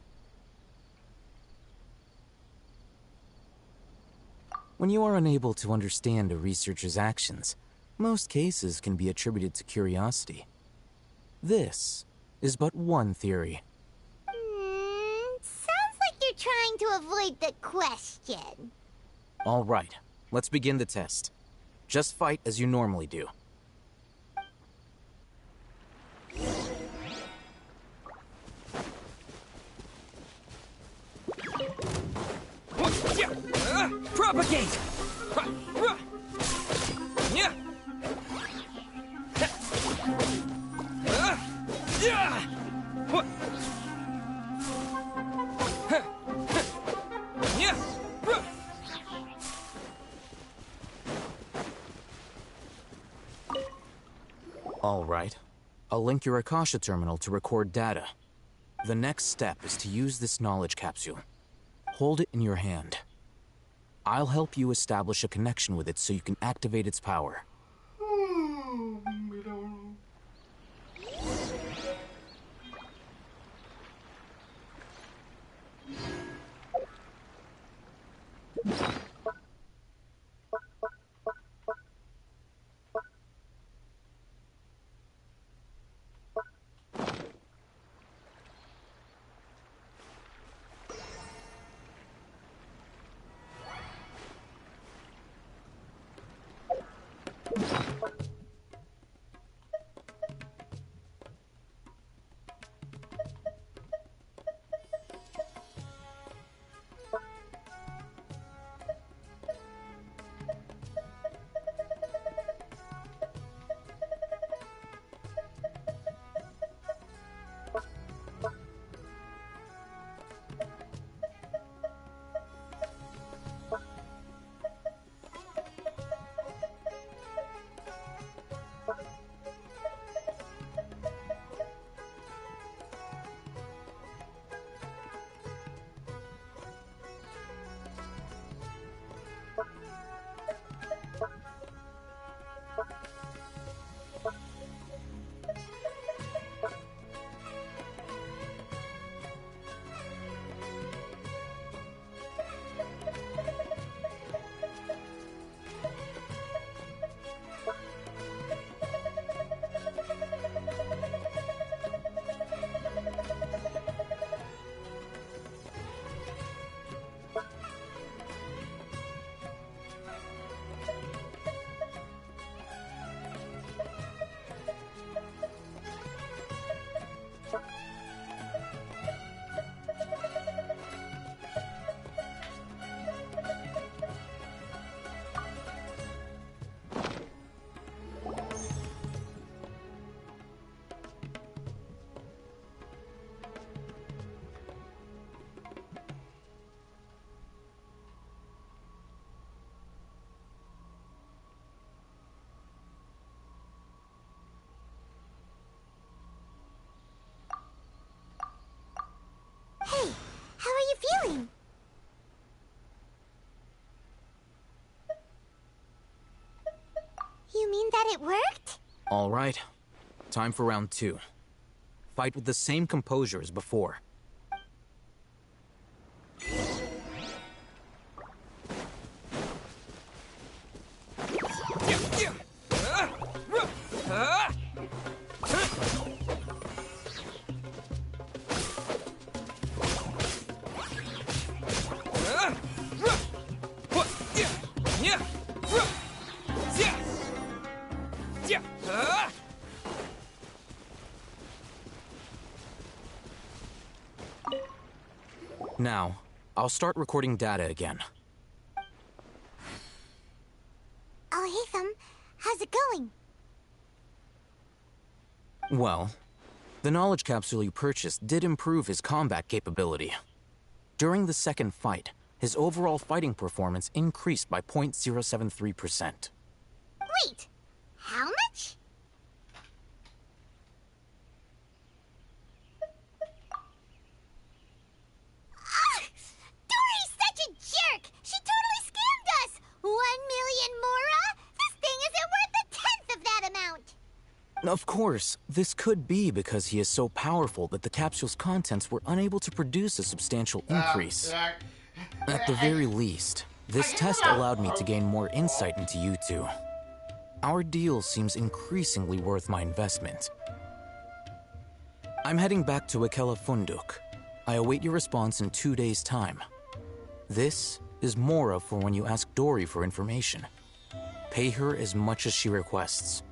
When you are unable to understand a researcher's actions, most cases can be attributed to curiosity. This is but one theory. Sounds like you're trying to avoid the question. All right, let's begin the test. Just fight as you normally do. Propagate! All right. I'll link your Akasha terminal to record data. The next step is to use this knowledge capsule. Hold it in your hand. I'll help you establish a connection with it so you can activate its power. that it worked? All right. Time for round 2. Fight with the same composure as before. Now, I'll start recording data again. Oh, Hatham, how's it going? Well, the knowledge capsule you purchased did improve his combat capability. During the second fight, his overall fighting performance increased by 0.073%. Wait, how much? Dory's such a jerk! She totally scammed us! 1 million mora? This thing isn't worth a tenth of that amount! Of course, this could be because he is so powerful that the capsule's contents were unable to produce a substantial increase. At the very least, this test allowed me to gain more insight into you two. Our deal seems increasingly worth my investment. I'm heading back to Akela Funduk. I await your response in 2 days' time. This is Mora for when you ask Dory for information. Pay her as much as she requests.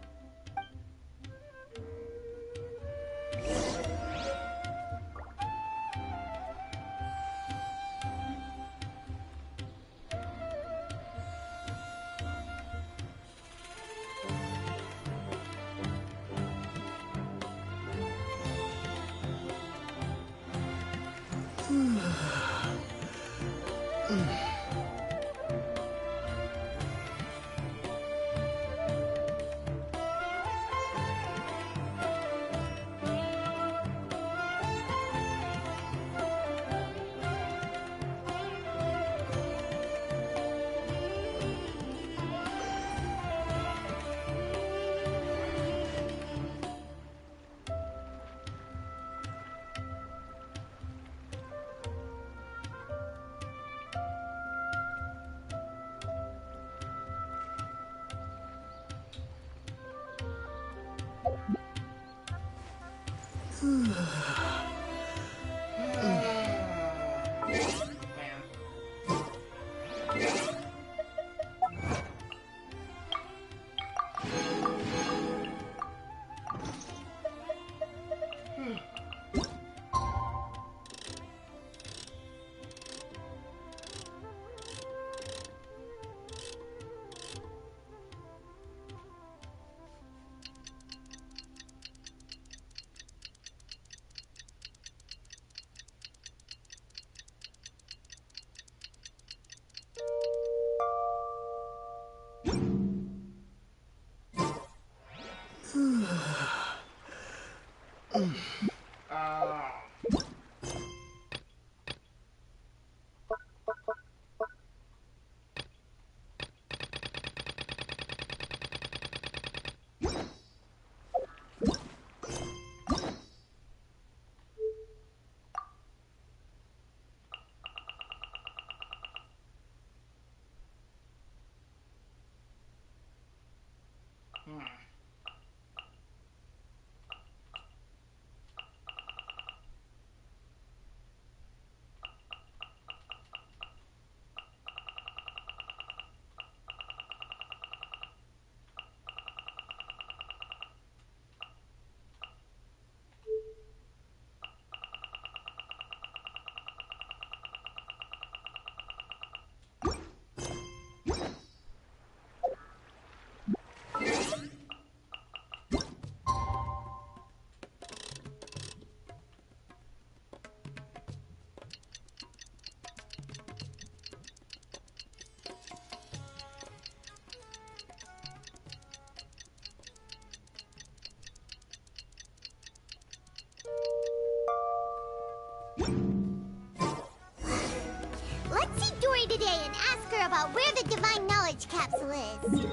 Let's see Dory today and ask her about where the Divine Knowledge Capsule is.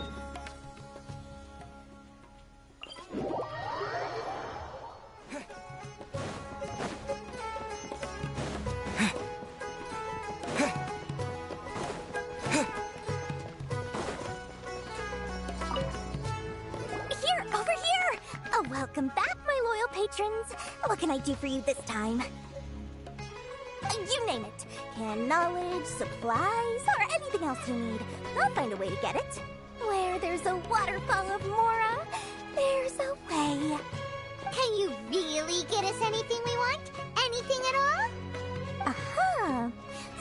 Welcome back, my loyal patrons. What can I do for you this time? You name it. Canned knowledge, supplies, or anything else you need. I'll find a way to get it. Where there's a waterfall of Mora, there's a way. Can you really get us anything we want? Anything at all? Aha!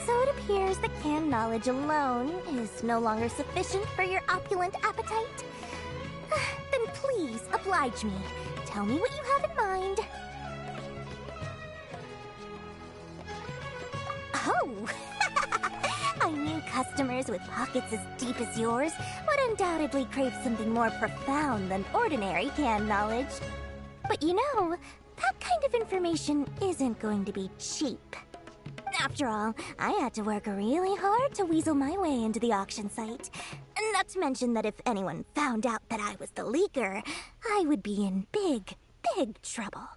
So it appears that canned knowledge alone is no longer sufficient for your opulent appetite. Then please, oblige me. Tell me what you have in mind. Oh! I knew customers with pockets as deep as yours would undoubtedly crave something more profound than ordinary canned knowledge. But you know, that kind of information isn't going to be cheap. After all, I had to work really hard to weasel my way into the auction site. Not to mention that if anyone found out that I was the leaker, I would be in big, big trouble.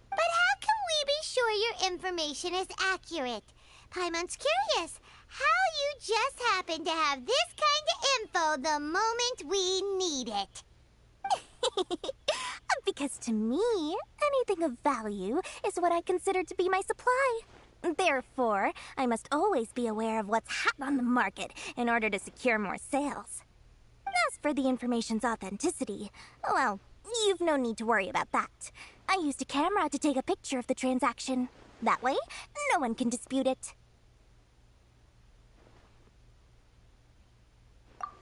But how can we be sure your information is accurate? Paimon's curious how you just happen to have this kind of info the moment we need it. Because to me, anything of value is what I consider to be my supply. Therefore, I must always be aware of what's hot on the market in order to secure more sales. As for the information's authenticity, well, you've no need to worry about that. I used a camera to take a picture of the transaction. That way, no one can dispute it.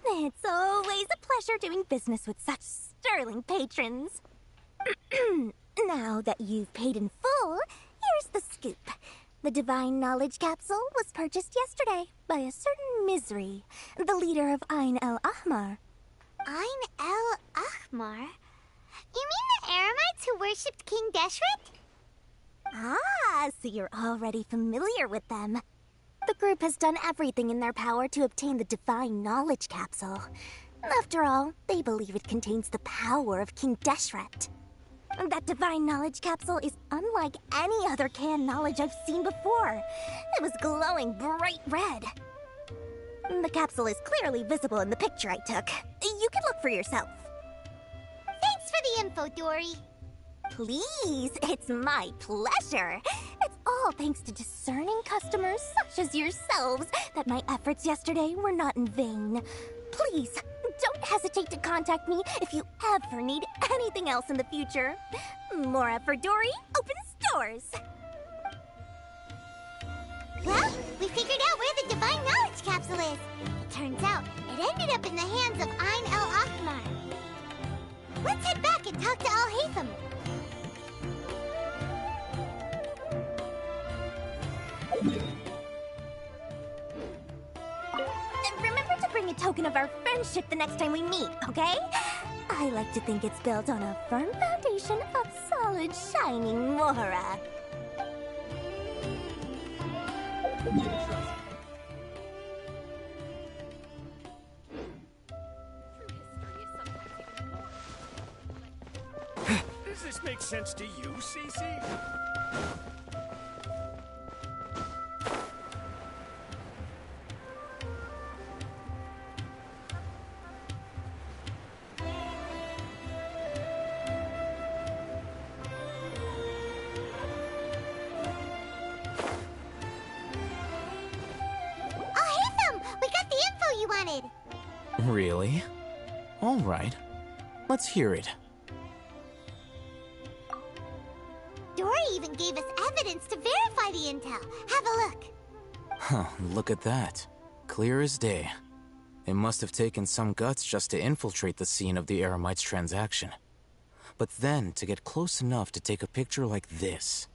It's always a pleasure doing business with such sterling patrons. Now that you've paid in full, here's the scoop. The Divine Knowledge Capsule was purchased yesterday by a certain Misery, the leader of Ain el Ahmar. Ain el Ahmar? You mean the Eremites who worshipped King Deshret? Ah, so you're already familiar with them. The group has done everything in their power to obtain the Divine Knowledge Capsule. After all, they believe it contains the power of King Deshret. That Divine Knowledge Capsule is unlike any other canned knowledge I've seen before. It was glowing bright red. The capsule is clearly visible in the picture I took. You can look for yourself. Thanks for the info, Dory. Please, it's my pleasure. It's all thanks to discerning customers such as yourselves that my efforts yesterday were not in vain. Please, don't hesitate to contact me if you ever need anything else in the future. Mora for Dory opens doors. Well, we figured out where the Divine Knowledge Capsule is. Turns out, it ended up in the hands of Ain el Ahmar. Let's head back and talk to Al-Haytham. Remember to bring a token of our friendship the next time we meet, okay? I like to think it's built on a firm foundation of solid, shining Mora. Does this make sense to you, Cece? Really? All right. Let's hear it. Dory even gave us evidence to verify the intel. Have a look. Huh, look at that. Clear as day. It must have taken some guts just to infiltrate the scene of the Eremites transaction. But then to get close enough to take a picture like this.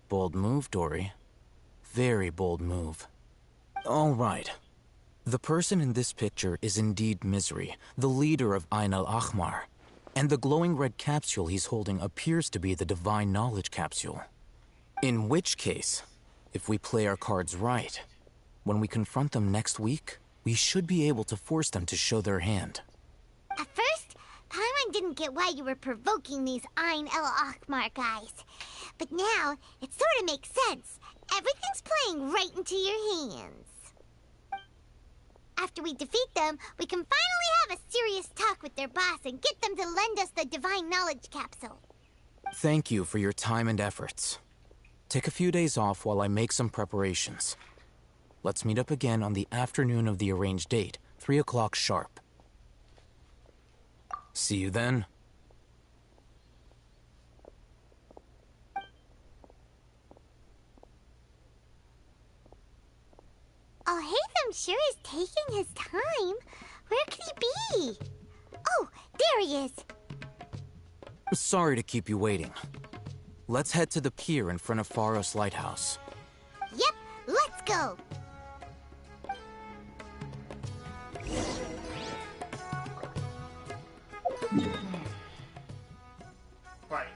Bold move, Dory. Very bold move. All right. The person in this picture is indeed Misery, the leader of Ain el Ahmar. And the glowing red capsule he's holding appears to be the Divine Knowledge Capsule. In which case, if we play our cards right, when we confront them next week, we should be able to force them to show their hand. At first, Paimon didn't get why you were provoking these Ain el Ahmar guys. But now, it sort of makes sense. Everything's playing right into your hands. After after we defeat them, we can finally have a serious talk with their boss and get them to lend us the Divine Knowledge Capsule. Thank you for your time and efforts. Take a few days off while I make some preparations. Let's meet up again on the afternoon of the arranged date, 3 o'clock sharp. See you then. Oh, Hatham sure is taking his time. Where could he be? Oh, there he is. Sorry to keep you waiting. Let's head to the pier in front of Pharos Lighthouse. Yep, let's go. Right.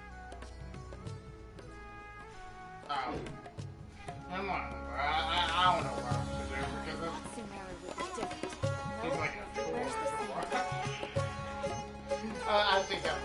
Come on. I don't know what I'm to do because it's like I think that